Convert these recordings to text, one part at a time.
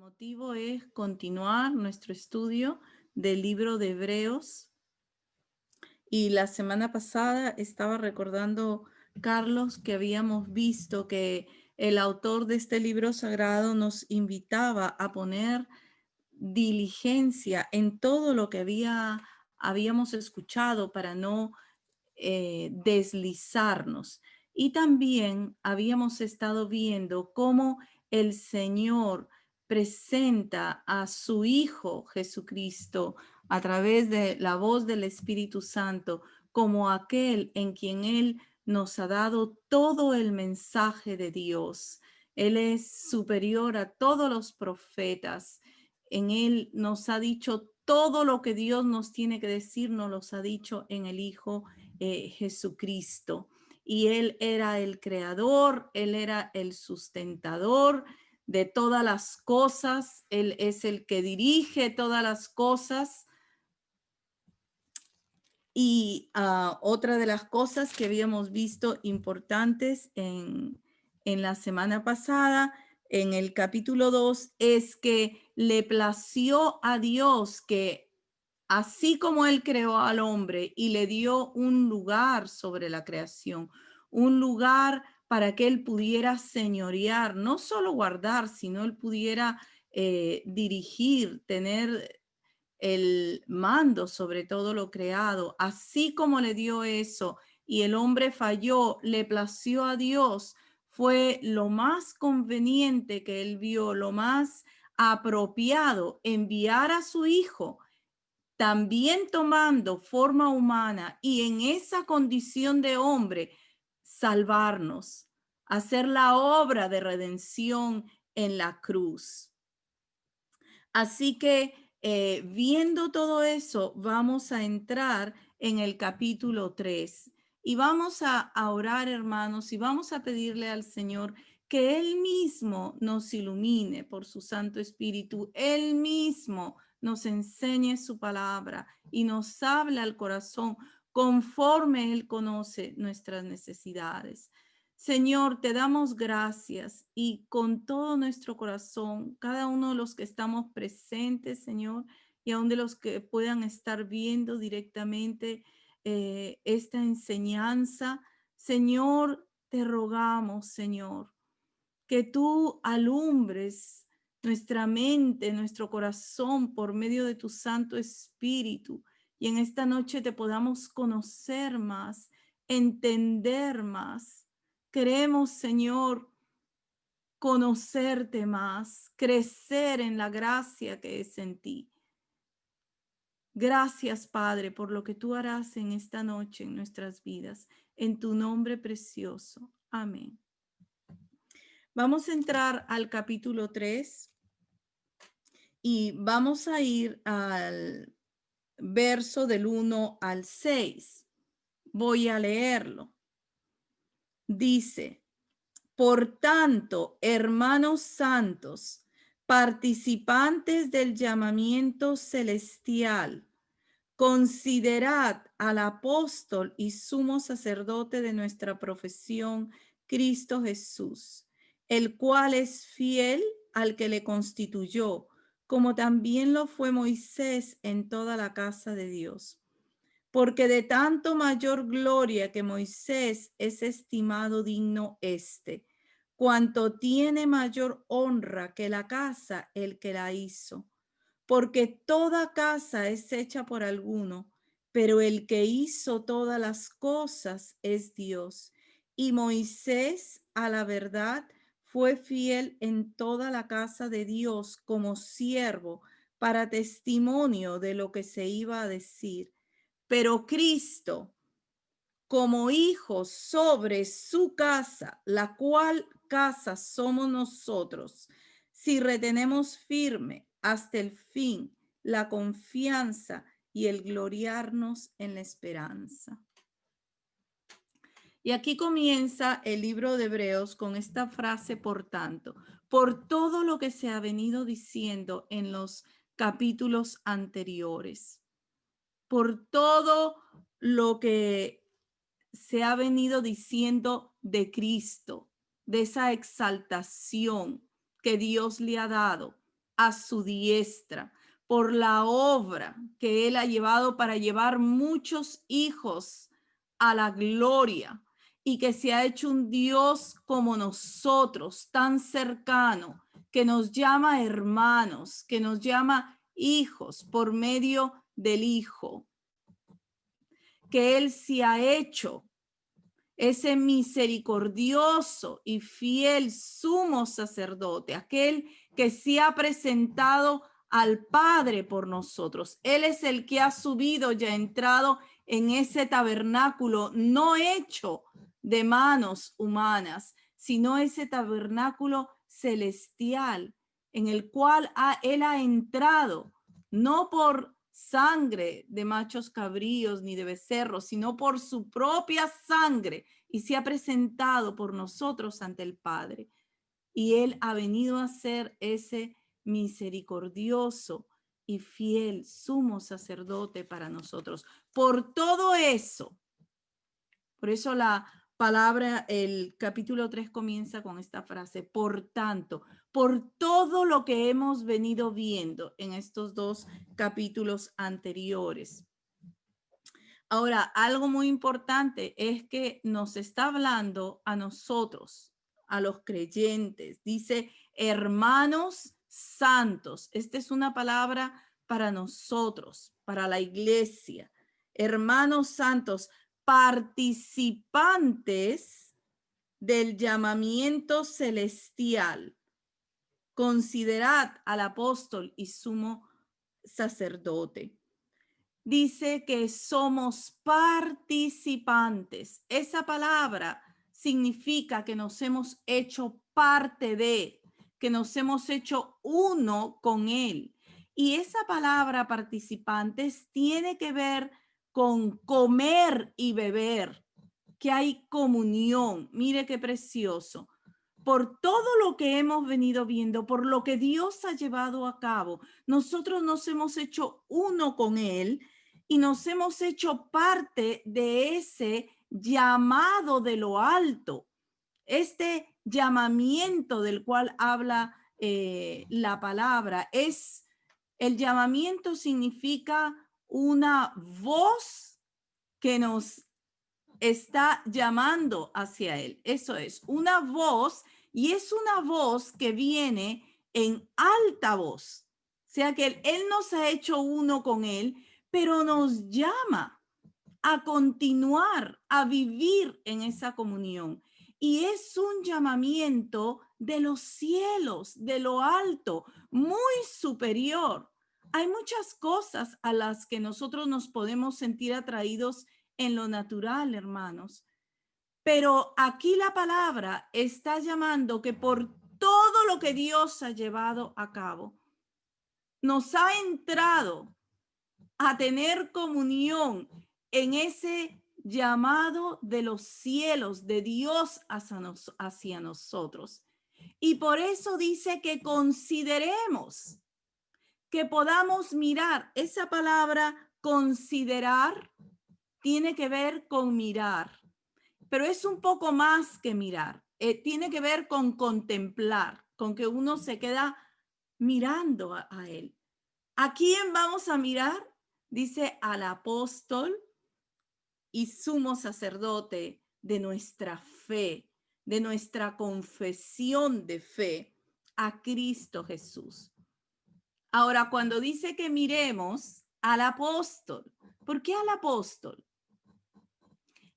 motivo es continuar nuestro estudio del libro de Hebreos. Y la semana pasada estaba recordando, Carlos, que habíamos visto que el autor de este libro sagrado nos invitaba a poner diligencia en todo lo que habíamos escuchado para no deslizarnos. Y también habíamos estado viendo cómo el Señor presenta a su Hijo Jesucristo a través de la voz del Espíritu Santo como aquel en quien Él nos ha dado todo el mensaje de Dios. Él es superior a todos los profetas. En Él nos ha dicho todo lo que Dios nos tiene que decir, nos los ha dicho en el Hijo Jesucristo. Y Él era el creador, Él era el sustentador de todas las cosas, Él es el que dirige todas las cosas. Y otra de las cosas que habíamos visto importantes en la semana pasada, en el capítulo 2, es que le plació a Dios que así como Él creó al hombre y le dio un lugar sobre la creación, un lugar para que Él pudiera señorear, no solo guardar, sino Él pudiera dirigir, tener el mando sobre todo lo creado, así como le dio eso y el hombre falló, le plació a Dios, fue lo más conveniente que él vio, lo más apropiado, enviar a su hijo, también tomando forma humana y en esa condición de hombre, salvarnos, hacer la obra de redención en la cruz. Así que viendo todo eso, vamos a entrar en el capítulo 3 y vamos a orar, hermanos, y vamos a pedirle al Señor que Él mismo nos ilumine por su Santo Espíritu, Él mismo nos enseñe su palabra y nos hable al corazón conforme Él conoce nuestras necesidades. Señor, te damos gracias y con todo nuestro corazón, cada uno de los que estamos presentes, Señor, y aún de los que puedan estar viendo directamente esta enseñanza, Señor, te rogamos, Señor, que tú alumbres nuestra mente, nuestro corazón por medio de tu Santo Espíritu y en esta noche te podamos conocer más, entender más. Queremos, Señor, conocerte más, crecer en la gracia que es en ti. Gracias, Padre, por lo que tú harás en esta noche en nuestras vidas. En tu nombre precioso. Amén. Vamos a entrar al capítulo 3 y vamos a ir al verso del 1 al 6. Voy a leerlo. Dice: por tanto, hermanos santos, participantes del llamamiento celestial, considerad al apóstol y sumo sacerdote de nuestra profesión, Cristo Jesús, el cual es fiel al que le constituyó, como también lo fue Moisés en toda la casa de Dios. Porque de tanto mayor gloria que Moisés es estimado digno cuanto tiene mayor honra que la casa el que la hizo. Porque toda casa es hecha por alguno, pero el que hizo todas las cosas es Dios. Y Moisés, a la verdad, fue fiel en toda la casa de Dios como siervo para testimonio de lo que se iba a decir. Pero Cristo, como hijo sobre su casa, la cual casa somos nosotros, si retenemos firme hasta el fin la confianza y el gloriarnos en la esperanza. Y aquí comienza el libro de Hebreos con esta frase, por tanto, por todo lo que se ha venido diciendo en los capítulos anteriores, por todo lo que se ha venido diciendo de Cristo, de esa exaltación que Dios le ha dado a su diestra por la obra que Él ha llevado para llevar muchos hijos a la gloria, y que se ha hecho un Dios como nosotros, tan cercano, que nos llama hermanos, que nos llama hijos por medio del Hijo, que Él se ha hecho ese misericordioso y fiel sumo sacerdote, aquel que se ha presentado al Padre por nosotros. Él es el que ha subido y ha entrado en ese tabernáculo no hecho de manos humanas, sino ese tabernáculo celestial en el cual Él ha entrado, no por sangre de machos cabríos ni de becerros, sino por su propia sangre, y se ha presentado por nosotros ante el Padre. Y Él ha venido a ser ese misericordioso y fiel sumo sacerdote para nosotros. Por todo eso, por eso la palabra, el capítulo 3 comienza con esta frase: por tanto, por todo lo que hemos venido viendo en estos dos capítulos anteriores. Ahora, algo muy importante es que nos está hablando a nosotros, a los creyentes. Dice, hermanos santos. Esta es una palabra para nosotros, para la iglesia. Hermanos santos, participantes del llamamiento celestial. Considerad al apóstol y sumo sacerdote. Dice que somos participantes. Esa palabra significa que nos hemos hecho parte de, que nos hemos hecho uno con Él. Y esa palabra participantes tiene que ver con comer y beber, que hay comunión. Mire qué precioso. Por todo lo que hemos venido viendo, por lo que Dios ha llevado a cabo, nosotros nos hemos hecho uno con Él y nos hemos hecho parte de ese llamado de lo alto, este llamamiento del cual habla la palabra. Es el llamamiento, significa una voz que nos está llamando hacia Él. Eso es una voz, y es una voz que viene en alta voz. O sea que Él nos ha hecho uno con Él, pero nos llama a continuar, a vivir en esa comunión. Y es un llamamiento de los cielos, de lo alto, muy superior. Hay muchas cosas a las que nosotros nos podemos sentir atraídos en lo natural, hermanos. Pero aquí la palabra está llamando que por todo lo que Dios ha llevado a cabo, nos ha entrado a tener comunión en ese llamado de los cielos, de Dios hacia nosotros. Y por eso dice que consideremos, que podamos mirar. Esa palabra considerar tiene que ver con mirar, pero es un poco más que mirar. Tiene que ver con contemplar, con que uno se queda mirando a Él. ¿A quién vamos a mirar? Dice al apóstol y sumo sacerdote de nuestra fe, de nuestra confesión de fe, a Cristo Jesús. Ahora, cuando dice que miremos al apóstol, ¿por qué al apóstol?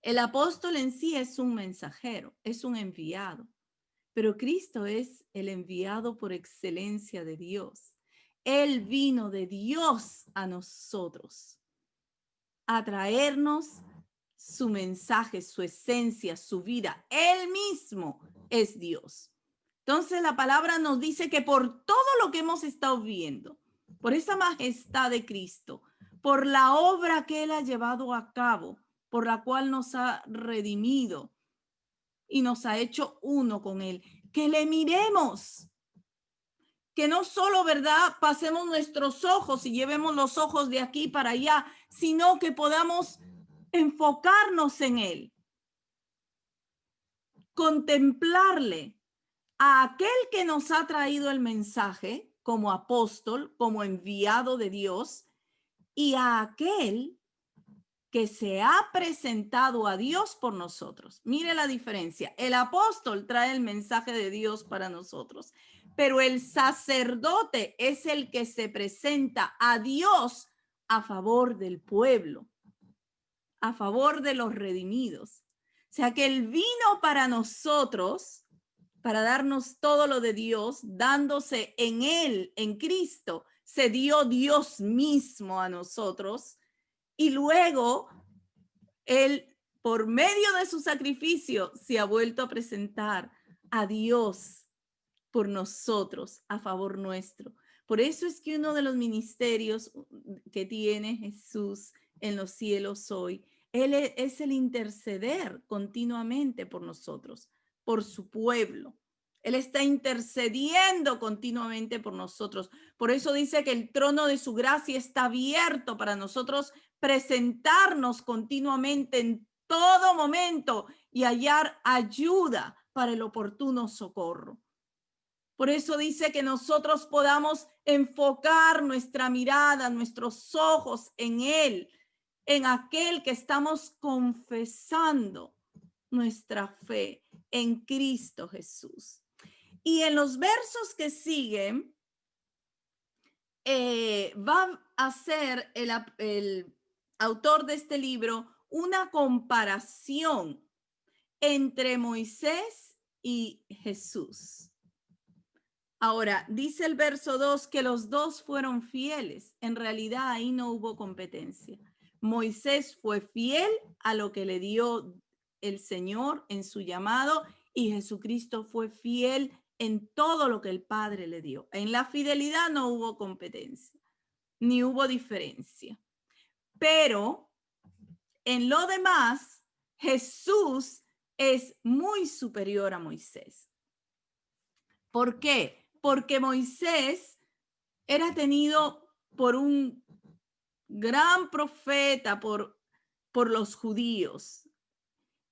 El apóstol en sí es un mensajero, es un enviado, pero Cristo es el enviado por excelencia de Dios. Él vino de Dios a nosotros a traernos su mensaje, su esencia, su vida. Él mismo es Dios. Entonces la palabra nos dice que por todo lo que hemos estado viendo, por esa majestad de Cristo, por la obra que Él ha llevado a cabo, por la cual nos ha redimido y nos ha hecho uno con Él, que le miremos. Que no solo, ¿verdad?, pasemos nuestros ojos y llevemos los ojos de aquí para allá, sino que podamos enfocarnos en Él, contemplarle, a aquel que nos ha traído el mensaje, como apóstol, como enviado de Dios, y a aquel que se ha presentado a Dios por nosotros. Mire la diferencia. El apóstol trae el mensaje de Dios para nosotros, pero el sacerdote es el que se presenta a Dios a favor del pueblo, a favor de los redimidos. O sea que Él vino para nosotros, para darnos todo lo de Dios, dándose en Él, en Cristo, se dio Dios mismo a nosotros y luego Él, por medio de su sacrificio, se ha vuelto a presentar a Dios por nosotros, a favor nuestro. Por eso es que uno de los ministerios que tiene Jesús en los cielos hoy, Él es el interceder continuamente por nosotros, por su pueblo. Él está intercediendo continuamente por nosotros. Por eso dice que el trono de su gracia está abierto para nosotros presentarnos continuamente en todo momento y hallar ayuda para el oportuno socorro. Por eso dice que nosotros podamos enfocar nuestra mirada, nuestros ojos en Él, en aquel que estamos confesando nuestra fe en Cristo Jesús. Y en los versos que siguen, va a hacer el autor de este libro una comparación entre Moisés y Jesús. Ahora, dice el verso 2 que los dos fueron fieles. En realidad ahí no hubo competencia. Moisés fue fiel a lo que le dio el Señor en su llamado y Jesucristo fue fiel en todo lo que el Padre le dio. En la fidelidad no hubo competencia, ni hubo diferencia. Pero en lo demás, Jesús es muy superior a Moisés. ¿Por qué? Porque Moisés era tenido por un gran profeta por los judíos.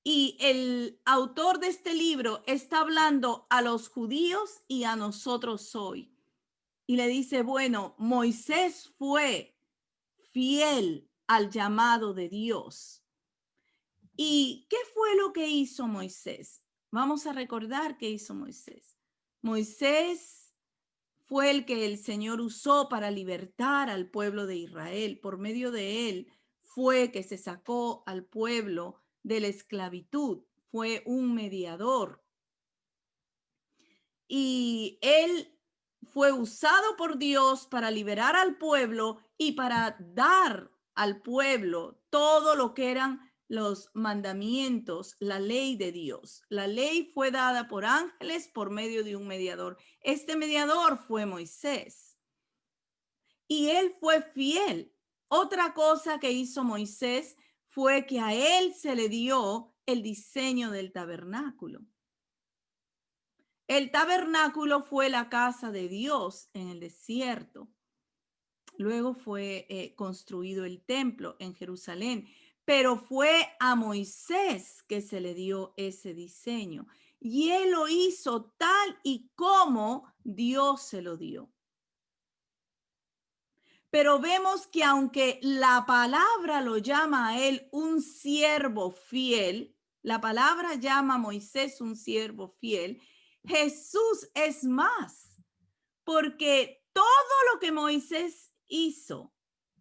Y el autor de este libro está hablando a los judíos y a nosotros hoy. Y le dice, bueno, Moisés fue fiel al llamado de Dios. ¿Y qué fue lo que hizo Moisés? Vamos a recordar qué hizo Moisés. Moisés fue el que el Señor usó para libertar al pueblo de Israel. Por medio de él fue que se sacó al pueblo de la esclavitud. Fue un mediador. Y él fue usado por Dios para liberar al pueblo y para dar al pueblo todo lo que eran los mandamientos, la ley de Dios. La ley fue dada por ángeles por medio de un mediador. Este mediador fue Moisés. Y él fue fiel. Otra cosa que hizo Moisés fue que a él se le dio el diseño del tabernáculo. El tabernáculo fue la casa de Dios en el desierto. Luego fue construido el templo en Jerusalén, pero fue a Moisés que se le dio ese diseño. Y él lo hizo tal y como Dios se lo dio. Pero vemos que aunque la palabra lo llama a él un siervo fiel, la palabra llama a Moisés un siervo fiel, Jesús es más, porque todo lo que Moisés hizo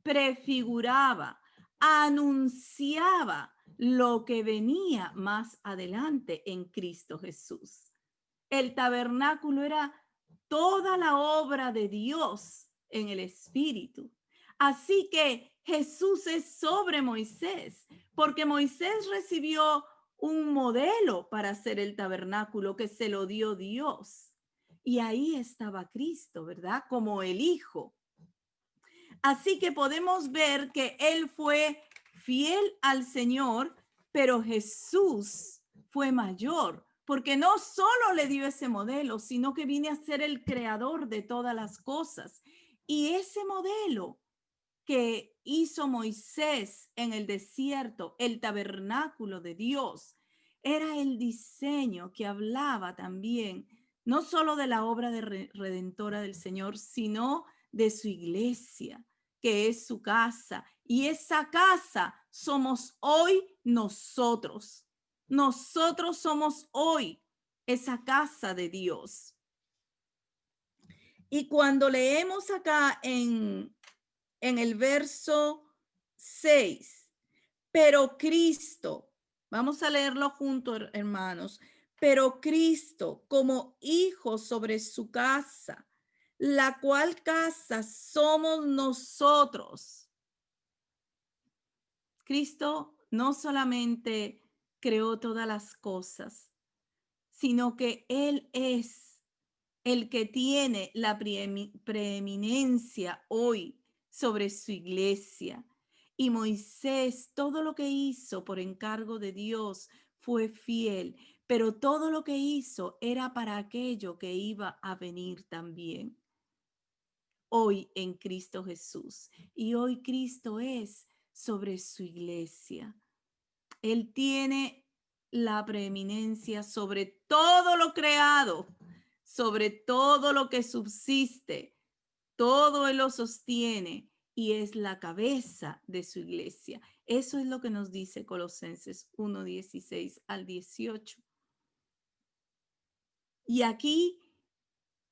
prefiguraba, anunciaba lo que venía más adelante en Cristo Jesús. El tabernáculo era toda la obra de Dios en el Espíritu. Así que Jesús es sobre Moisés, porque Moisés recibió un modelo para hacer el tabernáculo que se lo dio Dios. Y ahí estaba Cristo, ¿verdad? Como el Hijo. Así que podemos ver que Él fue fiel al Señor, pero Jesús fue mayor, porque no solo le dio ese modelo, sino que viene a ser el creador de todas las cosas. Y ese modelo que hizo Moisés en el desierto, el tabernáculo de Dios, era el diseño que hablaba también no solo de la obra redentora del Señor, sino de su iglesia, que es su casa. Y esa casa somos hoy nosotros. Nosotros somos hoy esa casa de Dios. Y cuando leemos acá en el verso 6, pero Cristo, vamos a leerlo juntos, hermanos, pero Cristo como hijo sobre su casa, la cual casa somos nosotros. Cristo no solamente creó todas las cosas, sino que Él es el que tiene la preeminencia hoy sobre su iglesia. Y Moisés, todo lo que hizo por encargo de Dios fue fiel, pero todo lo que hizo era para aquello que iba a venir también hoy en Cristo Jesús. Y hoy Cristo es sobre su iglesia. Él tiene la preeminencia sobre todo lo creado, sobre todo lo que subsiste. Todo Él lo sostiene y es la cabeza de su iglesia. Eso es lo que nos dice Colosenses 1:16 al 18. Y aquí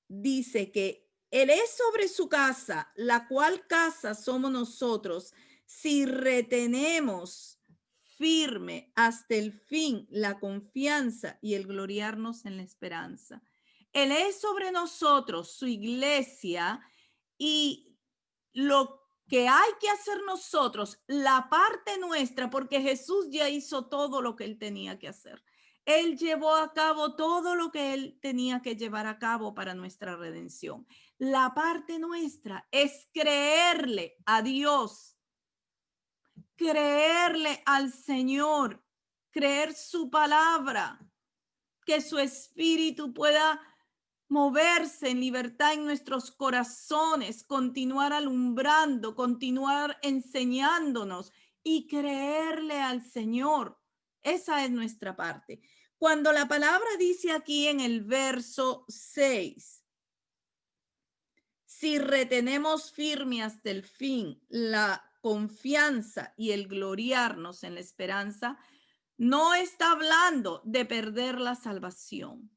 dice que Él es sobre su casa, la cual casa somos nosotros, si retenemos firme hasta el fin la confianza y el gloriarnos en la esperanza. Él es sobre nosotros, su iglesia, y lo que hay que hacer nosotros, la parte nuestra, porque Jesús ya hizo todo lo que Él tenía que hacer. Él llevó a cabo todo lo que Él tenía que llevar a cabo para nuestra redención. La parte nuestra es creerle a Dios, creerle al Señor, creer su palabra, que su espíritu pueda moverse en libertad en nuestros corazones, continuar alumbrando, continuar enseñándonos y creerle al Señor. Esa es nuestra parte. Cuando la palabra dice aquí en el verso 6, si retenemos firme hasta el fin la confianza y el gloriarnos en la esperanza, no está hablando de perder la salvación.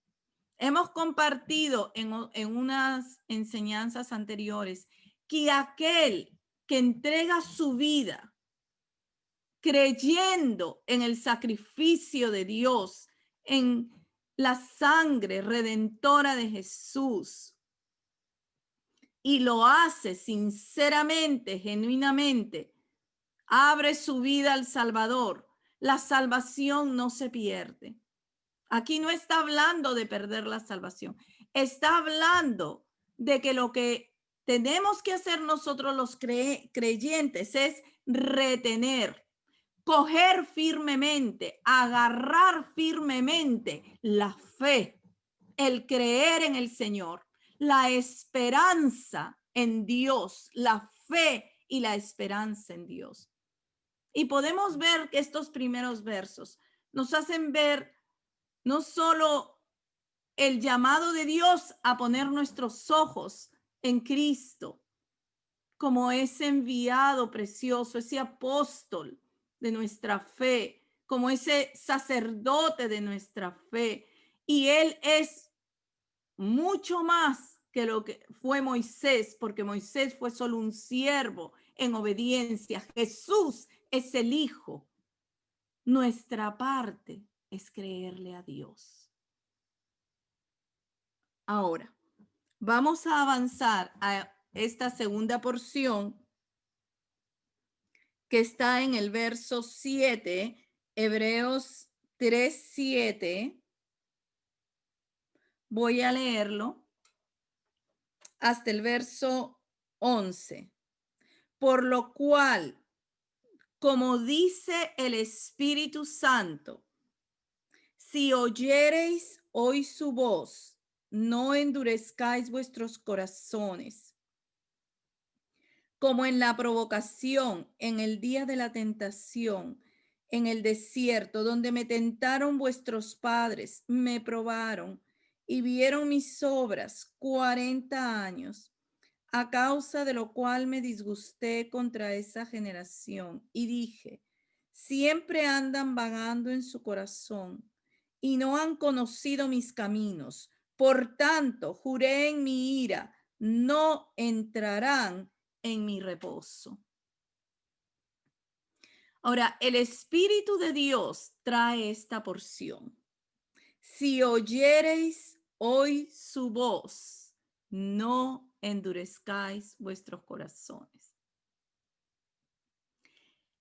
Hemos compartido en unas enseñanzas anteriores que aquel que entrega su vida creyendo en el sacrificio de Dios, en la sangre redentora de Jesús, y lo hace sinceramente, genuinamente, abre su vida al Salvador, la salvación no se pierde. Aquí no está hablando de perder la salvación, está hablando de que lo que tenemos que hacer nosotros los creyentes es retener, coger firmemente, agarrar firmemente la fe, el creer en el Señor, la esperanza en Dios, la fe y la esperanza en Dios. Y podemos ver que estos primeros versos nos hacen ver no solo el llamado de Dios a poner nuestros ojos en Cristo como ese enviado precioso, ese apóstol de nuestra fe, como ese sacerdote de nuestra fe. Y Él es mucho más que lo que fue Moisés, porque Moisés fue solo un siervo en obediencia. Jesús es el Hijo. Nuestra parte es creerle a Dios. Ahora, vamos a avanzar a esta segunda porción que está en el verso 7, Hebreos 3:7. Voy a leerlo hasta el verso 11. Por lo cual, como dice el Espíritu Santo, si oyereis hoy su voz, no endurezcáis vuestros corazones, como en la provocación, en el día de la tentación, en el desierto, donde me tentaron vuestros padres, me probaron y vieron mis obras 40 años, a causa de lo cual me disgusté contra esa generación y dije, siempre andan vagando en su corazón y no han conocido mis caminos. Por tanto, juré en mi ira, no entrarán en mi reposo. Ahora, el Espíritu de Dios trae esta porción. Si oyereis hoy su voz, no endurezcáis vuestros corazones.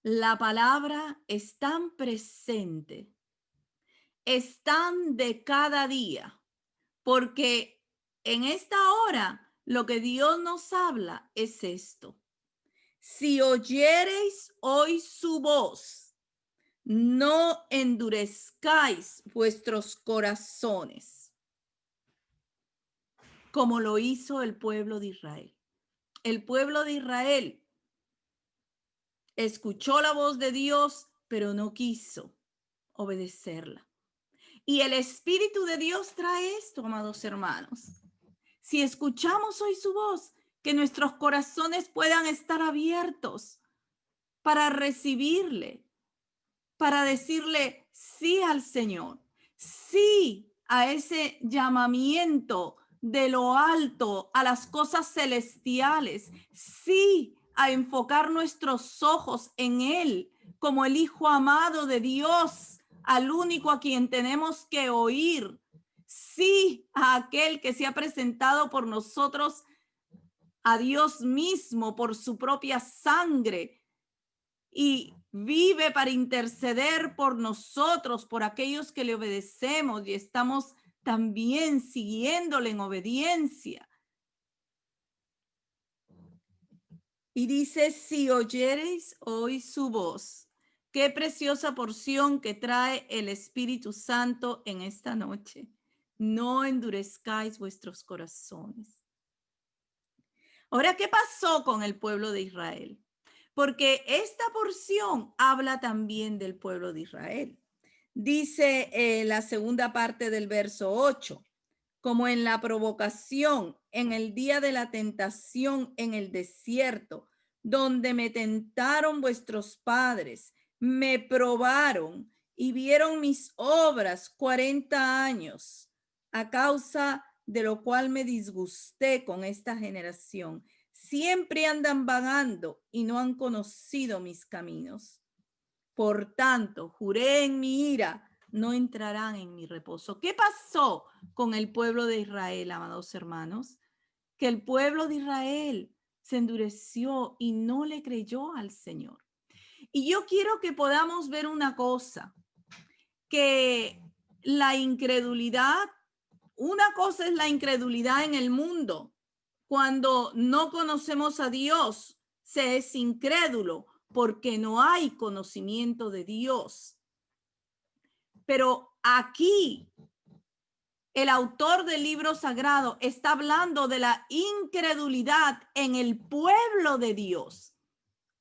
La palabra es tan presente, es tan de cada día, porque en esta hora lo que Dios nos habla es esto. Si oyereis hoy su voz, no endurezcáis vuestros corazones, como lo hizo el pueblo de Israel. El pueblo de Israel escuchó la voz de Dios, pero no quiso obedecerla. Y el Espíritu de Dios trae esto, amados hermanos. Si escuchamos hoy su voz, que nuestros corazones puedan estar abiertos para recibirle, para decirle sí al Señor, sí a ese llamamiento de lo alto, a las cosas celestiales, sí a enfocar nuestros ojos en Él como el Hijo amado de Dios, al único a quien tenemos que oír, sí a aquel que se ha presentado por nosotros, a Dios mismo por su propia sangre y vive para interceder por nosotros, por aquellos que le obedecemos y estamos también siguiéndole en obediencia. Y dice, si oyereis hoy su voz, qué preciosa porción que trae el Espíritu Santo en esta noche. No endurezcáis vuestros corazones. Ahora, ¿qué pasó con el pueblo de Israel? Porque esta porción habla también del pueblo de Israel. Dice la segunda parte del verso 8, como en la provocación, en el día de la tentación en el desierto, donde me tentaron vuestros padres, me probaron y vieron mis obras 40 años, a causa de lo cual me disgusté con esta generación. Siempre andan vagando y no han conocido mis caminos. Por tanto, juré en mi ira, no entrarán en mi reposo. ¿Qué pasó con el pueblo de Israel, amados hermanos? Que el pueblo de Israel se endureció y no le creyó al Señor. Y yo quiero que podamos ver una cosa, que la incredulidad, una cosa es la incredulidad en el mundo. Cuando no conocemos a Dios, se es incrédulo porque no hay conocimiento de Dios. Pero aquí el autor del libro sagrado está hablando de la incredulidad en el pueblo de Dios,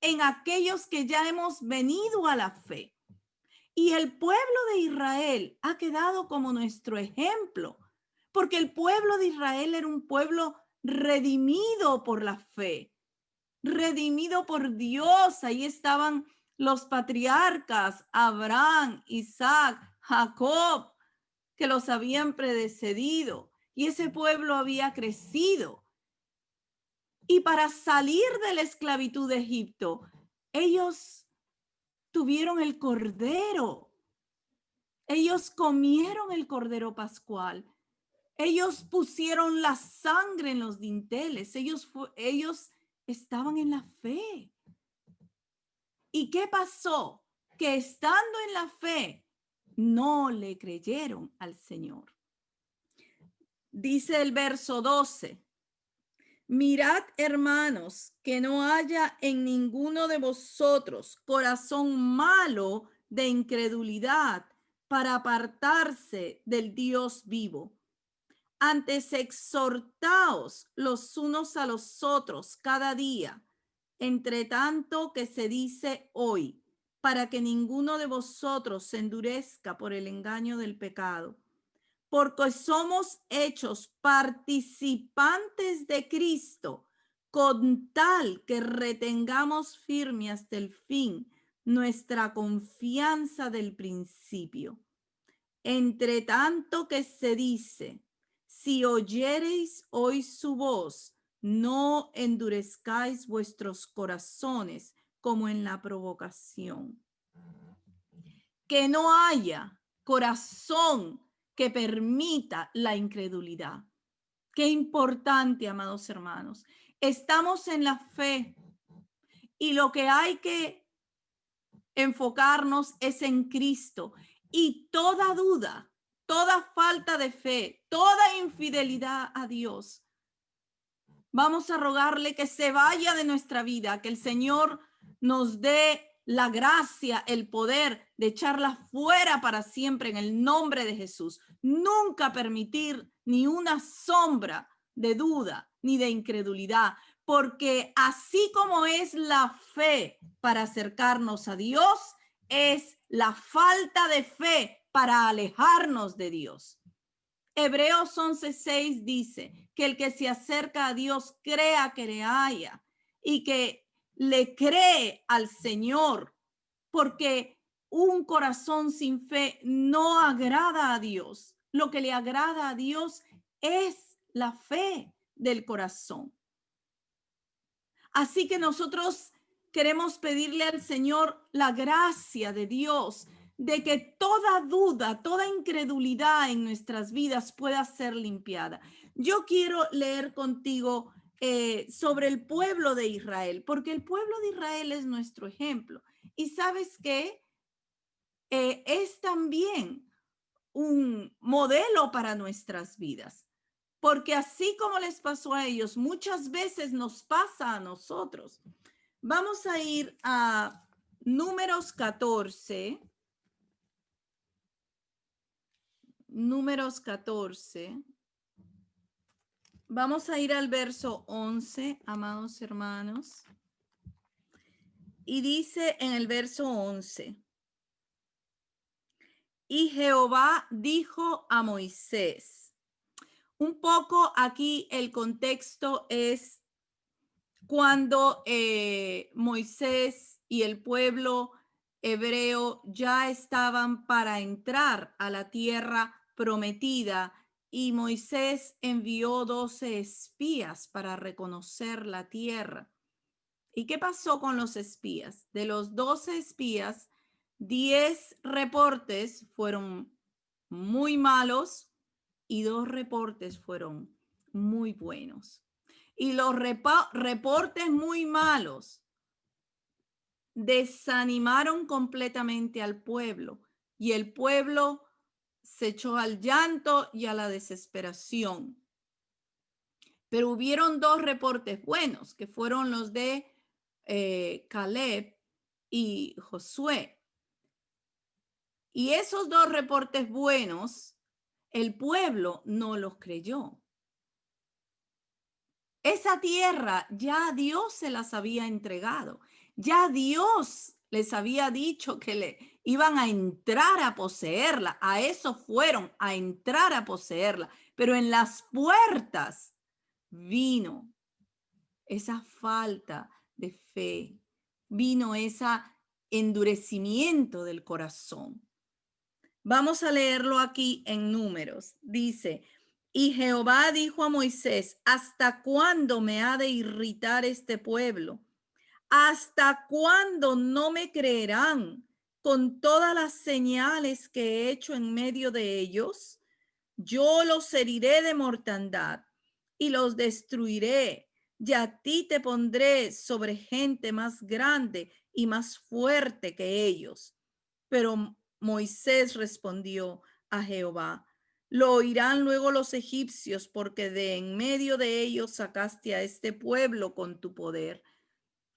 en aquellos que ya hemos venido a la fe. Y el pueblo de Israel ha quedado como nuestro ejemplo, porque el pueblo de Israel era un pueblo redimido por la fe, redimido por Dios. Ahí estaban los patriarcas, Abraham, Isaac, Jacob, que los habían predecedido. Y ese pueblo había crecido. Y para salir de la esclavitud de Egipto, ellos tuvieron el cordero. Ellos comieron el cordero pascual. Ellos pusieron la sangre en los dinteles. Ellos estaban en la fe. ¿Y qué pasó? Que estando en la fe, no le creyeron al Señor. Dice el verso 12. Mirad, hermanos, que no haya en ninguno de vosotros corazón malo de incredulidad para apartarse del Dios vivo. Antes exhortaos los unos a los otros cada día, entre tanto que se dice hoy, para que ninguno de vosotros se endurezca por el engaño del pecado. porque somos hechos participantes de Cristo, con tal que retengamos firme hasta el fin nuestra confianza del principio. Entre tanto que se dice, si oyereis hoy su voz, no endurezcáis vuestros corazones como en la provocación. Que no haya corazón que permita la incredulidad. Qué importante, amados hermanos. Estamos en la fe y lo que hay que enfocarnos es en Cristo. Y toda duda, toda falta de fe, toda infidelidad a Dios, vamos a rogarle que se vaya de nuestra vida, que el Señor nos dé la gracia, el poder de echarla fuera para siempre en el nombre de Jesús. Nunca permitir ni una sombra de duda ni de incredulidad, porque así como es la fe para acercarnos a Dios, es la falta de fe para alejarnos de Dios. Hebreos 11:6 dice que el que se acerca a Dios crea que le haya y que le cree al Señor, porque un corazón sin fe no agrada a Dios. Lo que le agrada a Dios es la fe del corazón. Así que nosotros queremos pedirle al Señor la gracia de Dios de que toda duda, toda incredulidad en nuestras vidas pueda ser limpiada. Yo quiero leer contigo sobre el pueblo de Israel, porque el pueblo de Israel es nuestro ejemplo. Y sabes que es también un modelo para nuestras vidas, porque así como les pasó a ellos, muchas veces nos pasa a nosotros. Vamos a ir a Números 14. Números 14. Vamos a ir al verso 11, amados hermanos. Y dice en el verso 11, y Jehová dijo a Moisés. Un poco aquí el contexto es cuando Moisés y el pueblo hebreo ya estaban para entrar a la tierra prometida y Moisés envió 12 espías para reconocer la tierra. ¿Y qué pasó con los espías? De los 12 espías, 10 reportes fueron muy malos y 2 reportes fueron muy buenos. Y los reportes muy malos desanimaron completamente al pueblo y el pueblo se echó al llanto y a la desesperación. Pero hubieron 2 reportes buenos, que fueron los de Caleb y Josué. Y esos 2 reportes buenos, el pueblo no los creyó. Esa tierra ya Dios se las había entregado. Ya Dios les había dicho que le iban a entrar a poseerla. A eso fueron, a entrar a poseerla. Pero en las puertas vino esa falta de fe. Vino ese endurecimiento del corazón. Vamos a leerlo aquí en Números. Dice, y Jehová dijo a Moisés, ¿hasta cuándo me ha de irritar este pueblo? ¿Hasta cuándo no me creerán con todas las señales que he hecho en medio de ellos? Yo los heriré de mortandad y los destruiré. Y a ti te pondré sobre gente más grande y más fuerte que ellos. Pero Moisés respondió a Jehová, lo oirán luego los egipcios, porque de en medio de ellos sacaste a este pueblo con tu poder.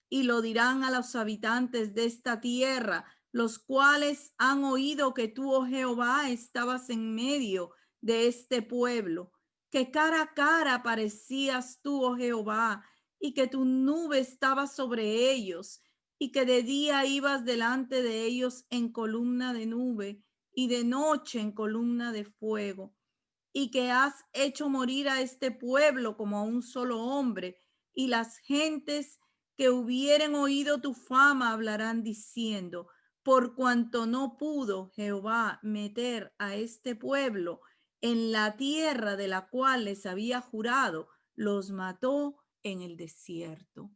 Y lo dirán a los habitantes de esta tierra, los cuales han oído que tú, oh Jehová, estabas en medio de este pueblo, que cara a cara parecías tú, oh Jehová, y que tu nube estaba sobre ellos, y que de día ibas delante de ellos en columna de nube, y de noche en columna de fuego. y que has hecho morir a este pueblo como a un solo hombre, y las gentes que hubieren oído tu fama hablarán diciendo, por cuanto no pudo Jehová meter a este pueblo en la tierra de la cual les había jurado, los mató en el desierto.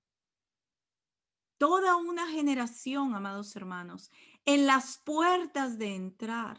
Toda una generación, amados hermanos, en las puertas de entrar,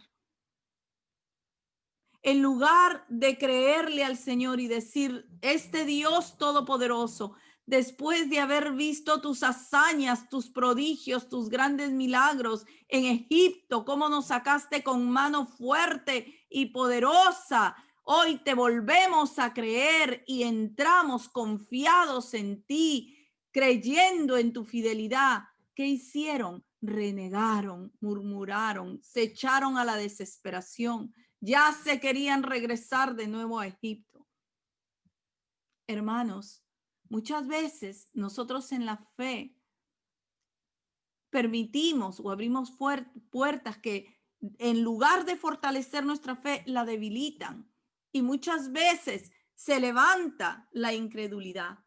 en lugar de creerle al Señor y decir, este Dios todopoderoso, después de haber visto tus hazañas, tus prodigios, tus grandes milagros en Egipto, cómo nos sacaste con mano fuerte y poderosa, hoy te volvemos a creer y entramos confiados en ti, creyendo en tu fidelidad. ¿Qué hicieron? Renegaron, murmuraron, se echaron a la desesperación. Ya se querían regresar de nuevo a Egipto. Hermanos, muchas veces nosotros en la fe permitimos o abrimos puertas que en lugar de fortalecer nuestra fe, la debilitan. Y muchas veces se levanta la incredulidad.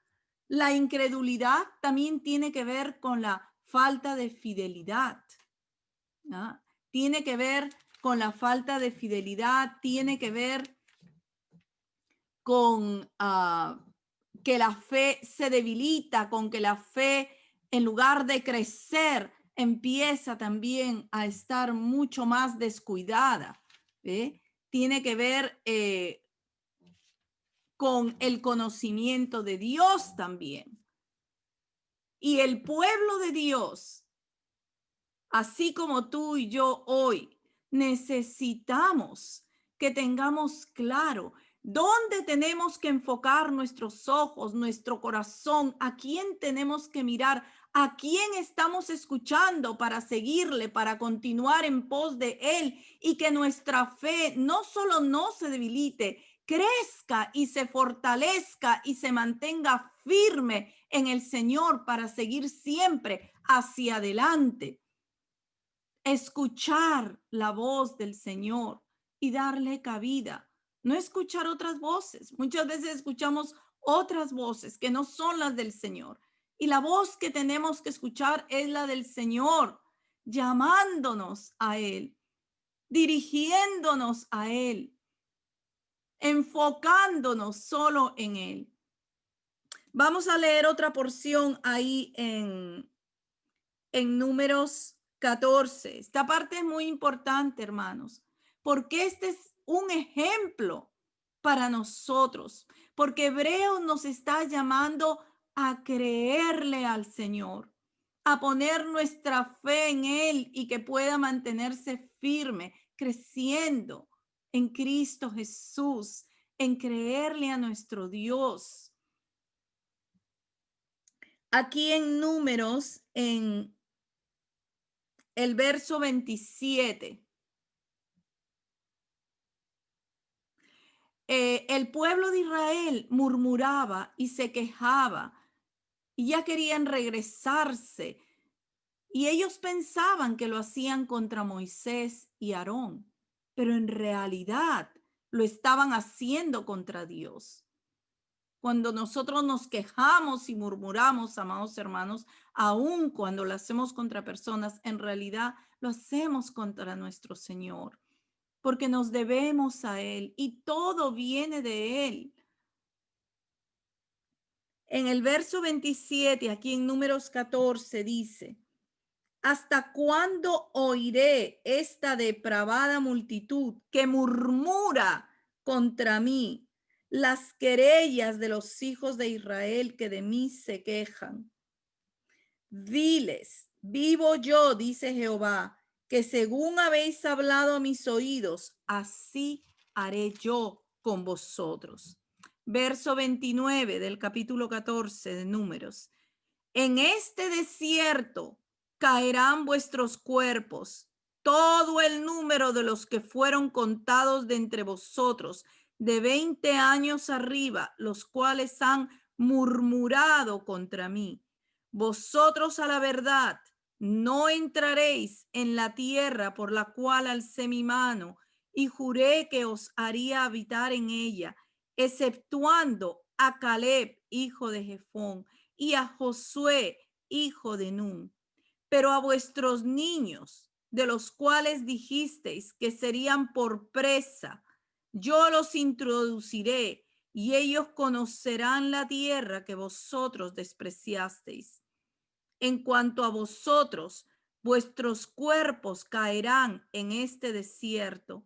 La incredulidad también tiene que ver con la falta de fidelidad, ¿no? Tiene que ver con la falta de fidelidad, tiene que ver con que la fe se debilita, con que la fe, en lugar de crecer, empieza también a estar mucho más descuidada. Tiene que ver con el conocimiento de Dios también. Y el pueblo de Dios, así como tú y yo hoy, necesitamos que tengamos claro dónde tenemos que enfocar nuestros ojos, nuestro corazón, a quién tenemos que mirar, a quién estamos escuchando para seguirle, para continuar en pos de él, y que nuestra fe no solo no se debilite, crezca y se fortalezca y se mantenga firme en el Señor para seguir siempre hacia adelante. Escuchar la voz del Señor y darle cabida, no escuchar otras voces. Muchas veces escuchamos otras voces que no son las del Señor. Y la voz que tenemos que escuchar es la del Señor, llamándonos a Él, dirigiéndonos a Él, enfocándonos solo en Él. Vamos a leer otra porción ahí en Números 14. Esta parte es muy importante, hermanos, porque este es un ejemplo para nosotros, porque Hebreos nos está llamando a creerle al Señor, a poner nuestra fe en Él y que pueda mantenerse firme, creciendo en Cristo Jesús, en creerle a nuestro Dios. Aquí en Números, en el verso 27. El pueblo de Israel murmuraba y se quejaba y ya querían regresarse. Y ellos pensaban que lo hacían contra Moisés y Aarón, pero en realidad lo estaban haciendo contra Dios. Cuando nosotros nos quejamos y murmuramos, amados hermanos, aun cuando lo hacemos contra personas, en realidad lo hacemos contra nuestro Señor, porque nos debemos a Él y todo viene de Él. En el verso 27, aquí en Números 14, dice, ¿hasta cuándo oiré esta depravada multitud que murmura contra mí? Las querellas de los hijos de Israel que de mí se quejan. Diles, vivo yo, dice Jehová, que según habéis hablado a mis oídos, así haré yo con vosotros. Verso 29 del capítulo 14 de Números. En este desierto caerán vuestros cuerpos, todo el número de los que fueron contados de entre vosotros, de 20 años arriba, los cuales han murmurado contra mí. Vosotros a la verdad no entraréis en la tierra por la cual alcé mi mano y juré que os haría habitar en ella, exceptuando a Caleb, hijo de Jefón, y a Josué, hijo de Nun. Pero a vuestros niños, de los cuales dijisteis que serían por presa, yo los introduciré y ellos conocerán la tierra que vosotros despreciasteis. En cuanto a vosotros, vuestros cuerpos caerán en este desierto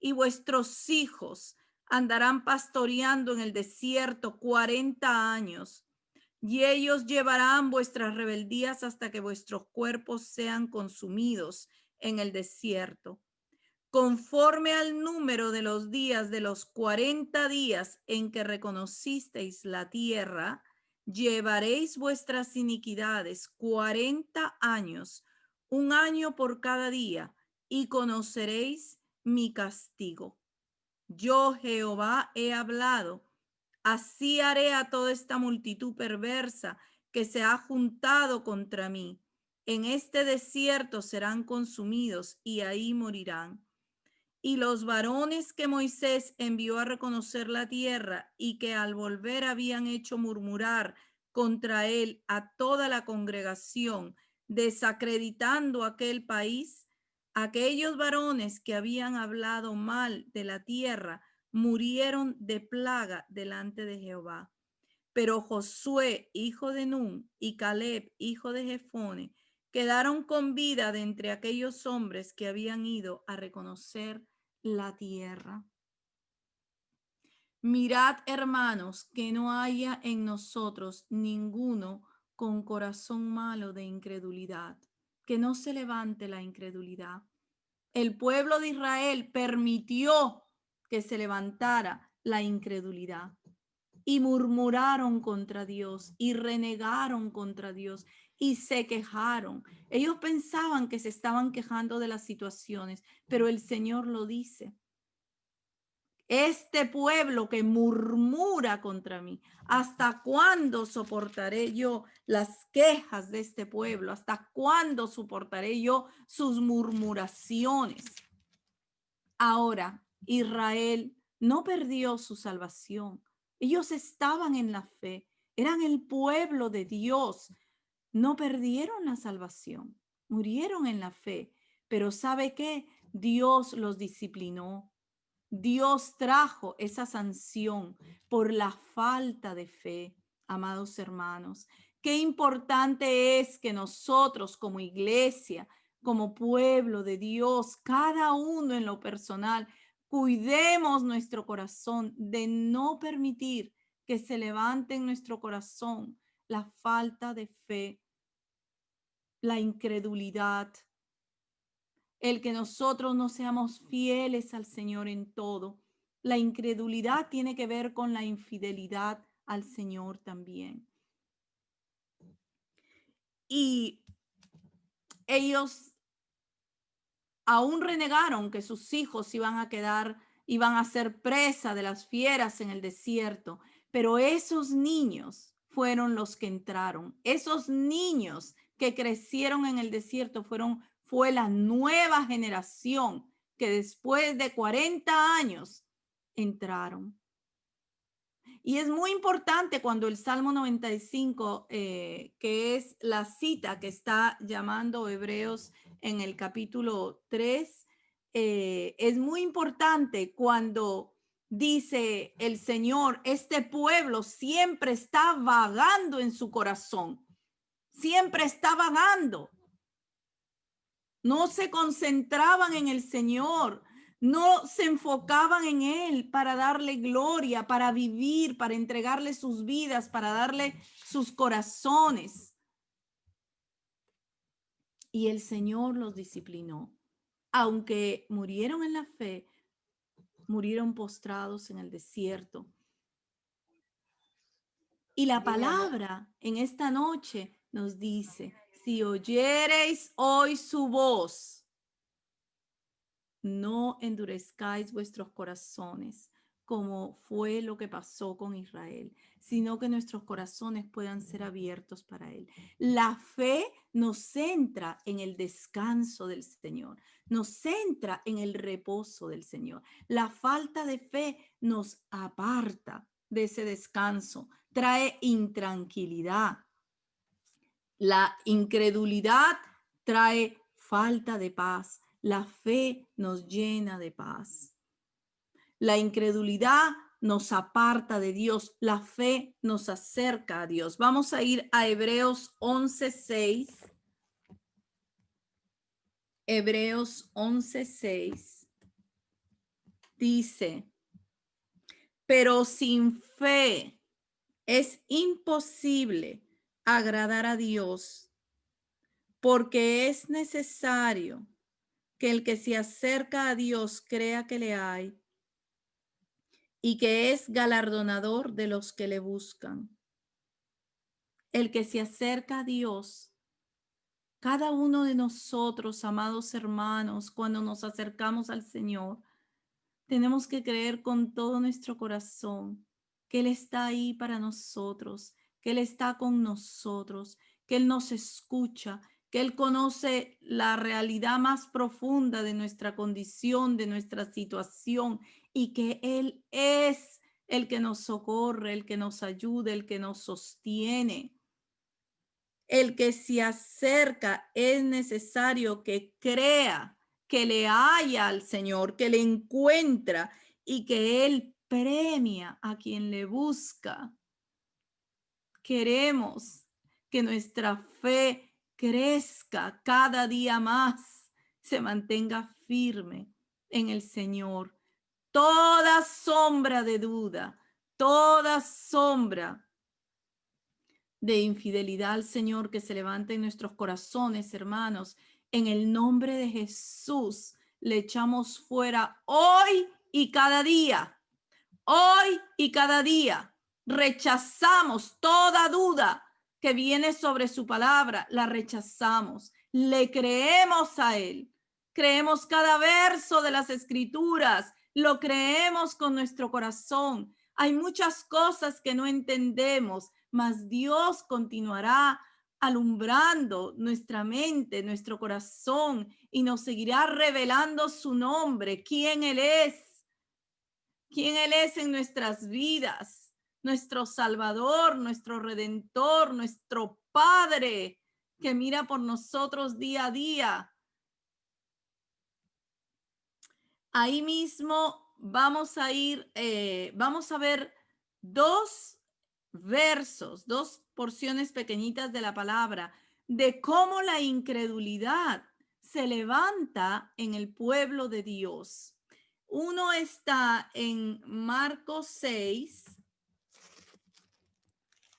y vuestros hijos andarán pastoreando en el desierto 40 años. Y ellos llevarán vuestras rebeldías hasta que vuestros cuerpos sean consumidos en el desierto. Conforme al número de los días de los 40 días en que reconocisteis la tierra, llevaréis vuestras iniquidades 40 años, un año por cada día, y conoceréis mi castigo. Yo, Jehová, he hablado. Así haré a toda esta multitud perversa que se ha juntado contra mí. En este desierto serán consumidos y ahí morirán. Y los varones que Moisés envió a reconocer la tierra y que al volver habían hecho murmurar contra él a toda la congregación, desacreditando aquel país, aquellos varones que habían hablado mal de la tierra murieron de plaga delante de Jehová. Pero Josué, hijo de Nun, y Caleb, hijo de Jefone, quedaron con vida de entre aquellos hombres que habían ido a reconocer la tierra. Mirad, hermanos, que no haya en nosotros ninguno con corazón malo de incredulidad, que no se levante la incredulidad. El pueblo de Israel permitió que se levantara la incredulidad y murmuraron contra Dios y renegaron contra Dios y se quejaron. Ellos pensaban que se estaban quejando de las situaciones, pero el Señor lo dice. Este pueblo que murmura contra mí, ¿hasta cuándo soportaré yo las quejas de este pueblo? ¿Hasta cuándo soportaré yo sus murmuraciones? Ahora, Israel no perdió su salvación. Ellos estaban en la fe, eran el pueblo de Dios. No perdieron la salvación, murieron en la fe. Pero ¿sabe qué? Dios los disciplinó. Dios trajo esa sanción por la falta de fe, amados hermanos. Qué importante es que nosotros como iglesia, como pueblo de Dios, cada uno en lo personal, cuidemos nuestro corazón de no permitir que se levante en nuestro corazón la falta de fe, la incredulidad, el que nosotros no seamos fieles al Señor en todo. La incredulidad tiene que ver con la infidelidad al Señor también. Y ellos aún renegaron que sus hijos iban a quedar, iban a ser presa de las fieras en el desierto. Pero esos niños fueron los que entraron. Esos niños que crecieron en el desierto fue la nueva generación que después de 40 años entraron. Y es muy importante cuando el Salmo 95, que es la cita que está llamando Hebreos en el capítulo 3, es muy importante cuando dice el Señor, este pueblo siempre está vagando en su corazón, siempre está vagando. No se concentraban en el Señor, no se enfocaban en Él para darle gloria, para vivir, para entregarle sus vidas, para darle sus corazones. Y el Señor los disciplinó. Aunque murieron en la fe, murieron postrados en el desierto. Y la palabra en esta noche nos dice, si oyereis hoy su voz, no endurezcáis vuestros corazones, como fue lo que pasó con Israel, sino que nuestros corazones puedan ser abiertos para Él. La fe nos centra en el descanso del Señor, nos centra en el reposo del Señor. La falta de fe nos aparta de ese descanso, trae intranquilidad. La incredulidad trae falta de paz. La fe nos llena de paz. La incredulidad nos aparta de Dios. La fe nos acerca a Dios. Vamos a ir a Hebreos 11:6. Hebreos 11:6 dice, pero sin fe es imposible agradar a Dios, porque es necesario que el que se acerca a Dios crea que le hay y que es galardonador de los que le buscan. El que se acerca a Dios, cada uno de nosotros, amados hermanos, cuando nos acercamos al Señor, tenemos que creer con todo nuestro corazón que Él está ahí para nosotros, que Él está con nosotros, que Él nos escucha, que Él conoce la realidad más profunda de nuestra condición, de nuestra situación, y que Él es el que nos socorre, el que nos ayuda, el que nos sostiene. El que se acerca es necesario que crea que le haya al Señor, que le encuentra y que Él premia a quien le busca. Queremos que nuestra fe crezca cada día más, se mantenga firme en el Señor. Toda sombra de duda, toda sombra de infidelidad al Señor que se levante en nuestros corazones, hermanos, en el nombre de Jesús, le echamos fuera hoy y cada día. Hoy y cada día rechazamos toda duda que viene sobre su palabra, la rechazamos, le creemos a Él, creemos cada verso de las escrituras, lo creemos con nuestro corazón. Hay muchas cosas que no entendemos, mas Dios continuará alumbrando nuestra mente, nuestro corazón y nos seguirá revelando su nombre, quién Él es en nuestras vidas, nuestro Salvador, nuestro Redentor, nuestro Padre que mira por nosotros día a día. Ahí mismo vamos a ver dos versos, dos porciones pequeñitas de la palabra, de cómo la incredulidad se levanta en el pueblo de Dios. Uno está en Marcos 6.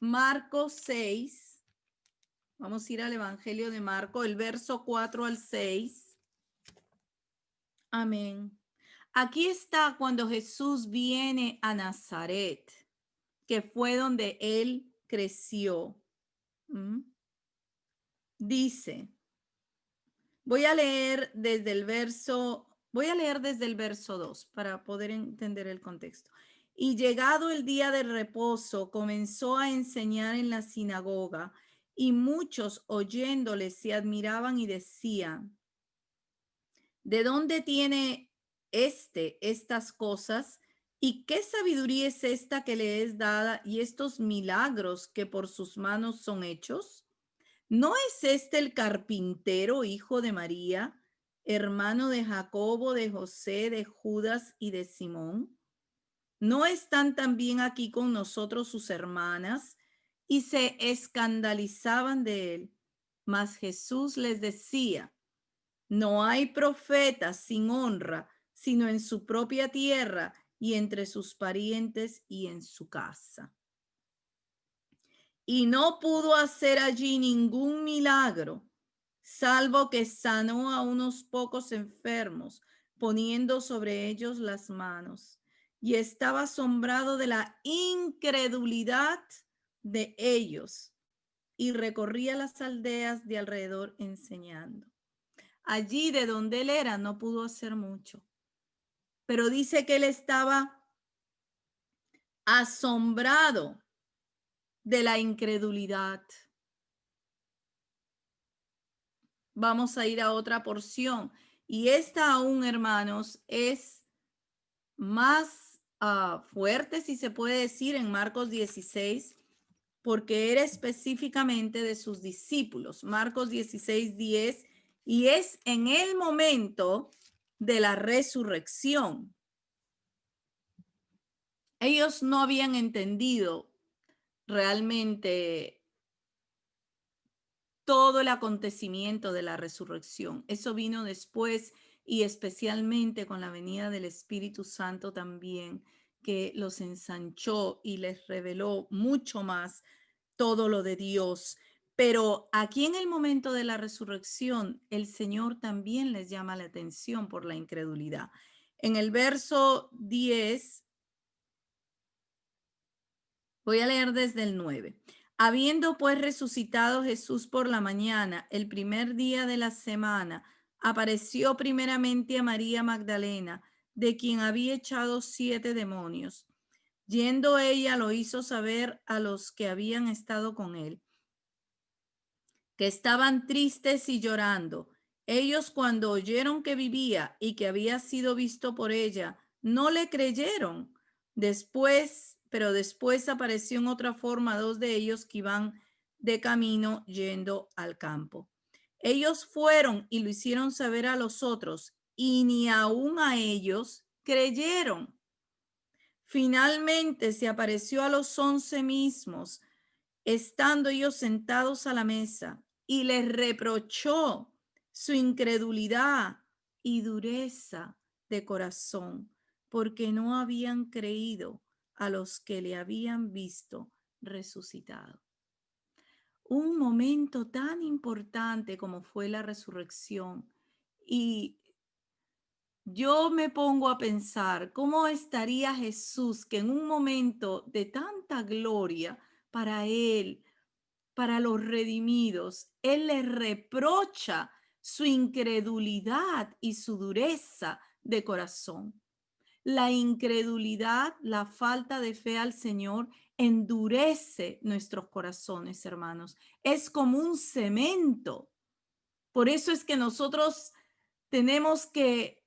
Marcos 6. Vamos a ir al Evangelio de Marcos, el verso 4 al 6. Amén. Aquí está cuando Jesús viene a Nazaret, que fue donde él creció. Dice, voy a leer desde el verso 2 para poder entender el contexto. Y llegado el día del reposo, comenzó a enseñar en la sinagoga, y muchos oyéndole se admiraban y decían, ¿de dónde tiene estas cosas? ¿Y qué sabiduría es esta que le es dada y estos milagros que por sus manos son hechos? ¿No es este el carpintero, hijo de María, hermano de Jacobo, de José, de Judas y de Simón? ¿No están también aquí con nosotros sus hermanas? Y se escandalizaban de él. Mas Jesús les decía, no hay profeta sin honra, sino en su propia tierra y entre sus parientes y en su casa. Y no pudo hacer allí ningún milagro, salvo que sanó a unos pocos enfermos, poniendo sobre ellos las manos. Y estaba asombrado de la incredulidad de ellos, y recorría las aldeas de alrededor enseñando. Allí de donde él era no pudo hacer mucho, pero dice que él estaba asombrado de la incredulidad. Vamos a ir a otra porción. Y esta aún, hermanos, es más fuerte, si se puede decir, en Marcos 16, porque era específicamente de sus discípulos. Marcos 16:10, y es en el momento de la resurrección. Ellos no habían entendido realmente todo el acontecimiento de la resurrección. Eso vino después y especialmente con la venida del Espíritu Santo también, que los ensanchó y les reveló mucho más todo lo de Dios. Pero aquí en el momento de la resurrección, el Señor también les llama la atención por la incredulidad. En el verso 10, voy a leer desde el 9. Habiendo pues resucitado Jesús por la mañana, el primer día de la semana, apareció primeramente a María Magdalena, de quien había echado 7 demonios. Yendo ella, lo hizo saber a los que habían estado con él, que estaban tristes y llorando. Ellos, cuando oyeron que vivía y que había sido visto por ella, no le creyeron. Pero después apareció en otra forma 2 de ellos que iban de camino yendo al campo. Ellos fueron y lo hicieron saber a los otros, y ni aun a ellos creyeron. Finalmente se apareció a los 11 mismos, estando ellos sentados a la mesa, y les reprochó su incredulidad y dureza de corazón, porque no habían creído a los que le habían visto resucitado. Un momento tan importante como fue la resurrección. Y yo me pongo a pensar cómo estaría Jesús, que en un momento de tanta gloria para él, para los redimidos, él les reprocha su incredulidad y su dureza de corazón. La incredulidad, la falta de fe al Señor, endurece nuestros corazones, hermanos. Es como un cemento. Por eso es que nosotros tenemos que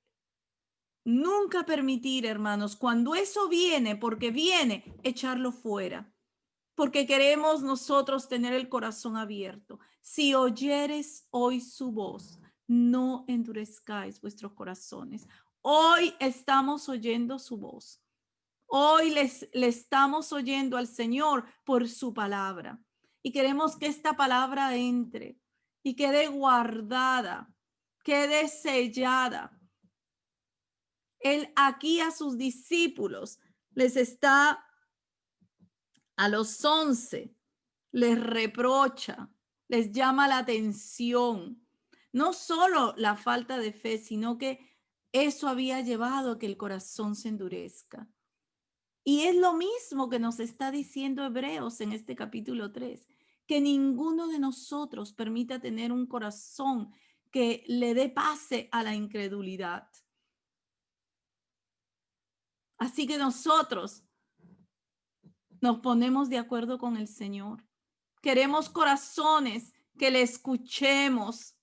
nunca permitir, hermanos, cuando eso viene, porque viene, echarlo fuera, porque queremos nosotros tener el corazón abierto. Si oyeres hoy su voz, no endurezcáis vuestros corazones. Hoy estamos oyendo su voz. Hoy le estamos oyendo al Señor por su palabra. Y queremos que esta palabra entre y quede guardada, quede sellada. Él aquí a sus discípulos les está, a los 11, les reprocha, les llama la atención. No solo la falta de fe, sino que eso había llevado a que el corazón se endurezca. Y es lo mismo que nos está diciendo Hebreos en este capítulo 3, que ninguno de nosotros permita tener un corazón que le dé pase a la incredulidad. Así que nosotros nos ponemos de acuerdo con el Señor. Queremos corazones que le escuchemos,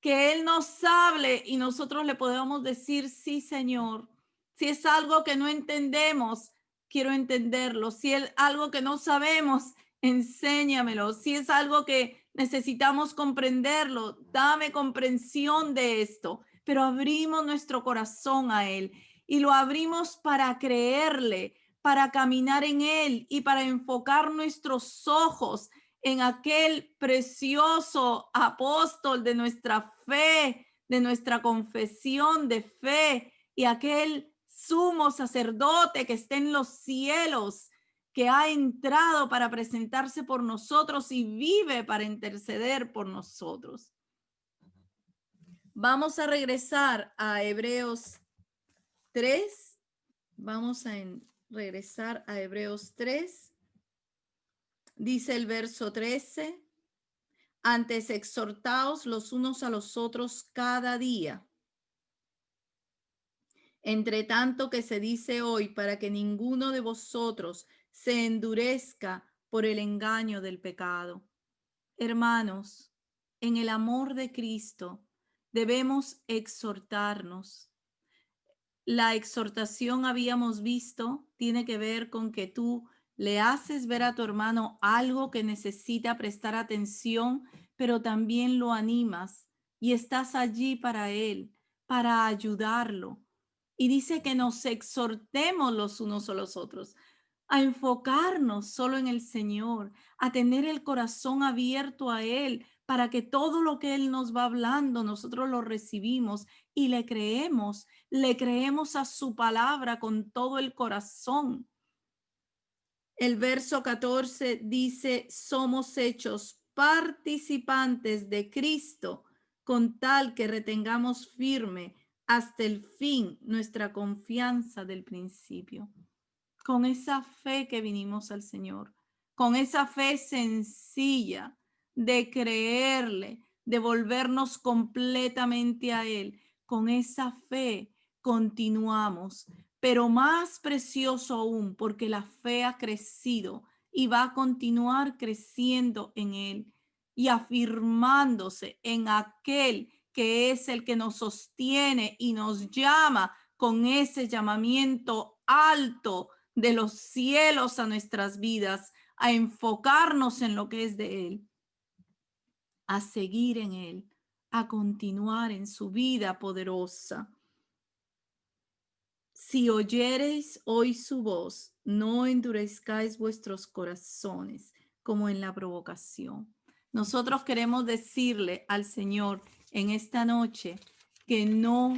que Él nos hable y nosotros le podamos decir, sí, Señor. Si es algo que no entendemos, quiero entenderlo. Si es algo que no sabemos, enséñamelo. Si es algo que necesitamos comprenderlo, dame comprensión de esto. Pero abrimos nuestro corazón a Él y lo abrimos para creerle, para caminar en Él y para enfocar nuestros ojos en aquel precioso apóstol de nuestra fe, de nuestra confesión de fe, y aquel sumo sacerdote que está en los cielos, que ha entrado para presentarse por nosotros y vive para interceder por nosotros. Vamos a regresar a Hebreos 3. Vamos a regresar a Hebreos 3. Dice el verso 13. Antes exhortaos los unos a los otros cada día, Entre tanto que se dice hoy, para que ninguno de vosotros se endurezca por el engaño del pecado. Hermanos, en el amor de Cristo debemos exhortarnos. La exhortación, habíamos visto, tiene que ver con que tú le haces ver a tu hermano algo que necesita prestar atención, pero también lo animas y estás allí para él, para ayudarlo. Y dice que nos exhortemos los unos a los otros, a enfocarnos solo en el Señor, a tener el corazón abierto a Él, para que todo lo que Él nos va hablando, nosotros lo recibimos y le creemos a su palabra con todo el corazón. El verso 14 dice, somos hechos participantes de Cristo con tal que retengamos firme hasta el fin nuestra confianza del principio. Con esa fe que vinimos al Señor, con esa fe sencilla de creerle, de volvernos completamente a Él, con esa fe continuamos, pero más precioso aún, porque la fe ha crecido y va a continuar creciendo en Él y afirmándose en aquel que es el que nos sostiene y nos llama con ese llamamiento alto de los cielos a nuestras vidas, a enfocarnos en lo que es de Él, a seguir en Él, a continuar en su vida poderosa. Si oyereis hoy su voz, no endurezcáis vuestros corazones como en la provocación. Nosotros queremos decirle al Señor en esta noche que no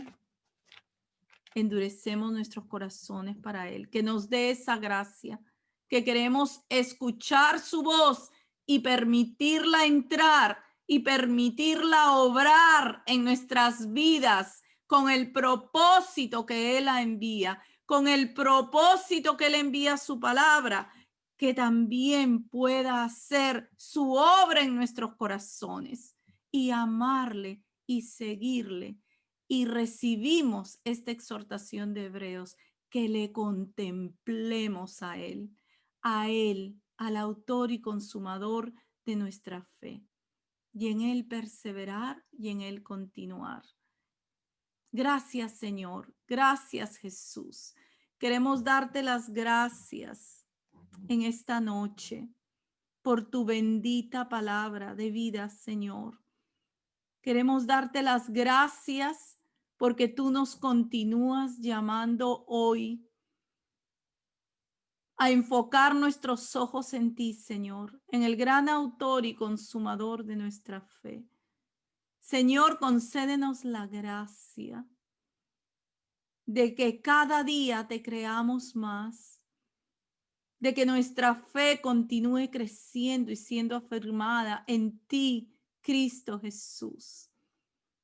endurecemos nuestros corazones para Él, que nos dé esa gracia, que queremos escuchar su voz y permitirla entrar y permitirla obrar en nuestras vidas con el propósito que Él la envía, con el propósito que Él envía su palabra, que también pueda hacer su obra en nuestros corazones y amarle y seguirle. Y recibimos esta exhortación de Hebreos, que le contemplemos a Él, al autor y consumador de nuestra fe, y en Él perseverar y en Él continuar. Gracias, Señor. Gracias, Jesús. Queremos darte las gracias en esta noche por tu bendita palabra de vida, Señor. Queremos darte las gracias porque tú nos continúas llamando hoy a enfocar nuestros ojos en ti, Señor, en el gran autor y consumador de nuestra fe. Señor, concédenos la gracia de que cada día te creamos más, de que nuestra fe continúe creciendo y siendo afirmada en ti, Cristo Jesús.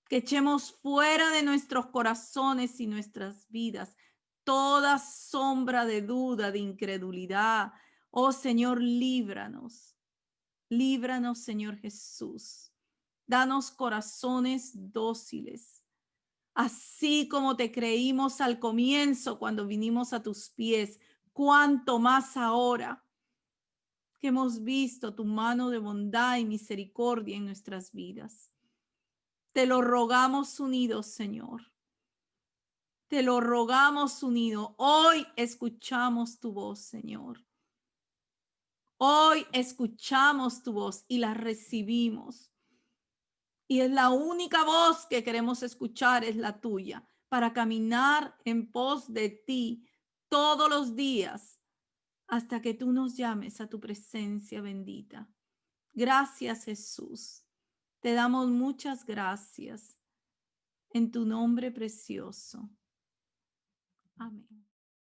Que echemos fuera de nuestros corazones y nuestras vidas toda sombra de duda, de incredulidad. Oh Señor, líbranos. Líbranos, Señor Jesús. Danos corazones dóciles. Así como te creímos al comienzo cuando vinimos a tus pies, cuánto más ahora que hemos visto tu mano de bondad y misericordia en nuestras vidas. Te lo rogamos unidos, Señor. Te lo rogamos unidos. Hoy escuchamos tu voz, Señor. Hoy escuchamos tu voz y la recibimos. Y es la única voz que queremos escuchar, es la tuya, para caminar en pos de ti todos los días hasta que tú nos llames a tu presencia bendita. Gracias, Jesús. Te damos muchas gracias en tu nombre precioso. Amén.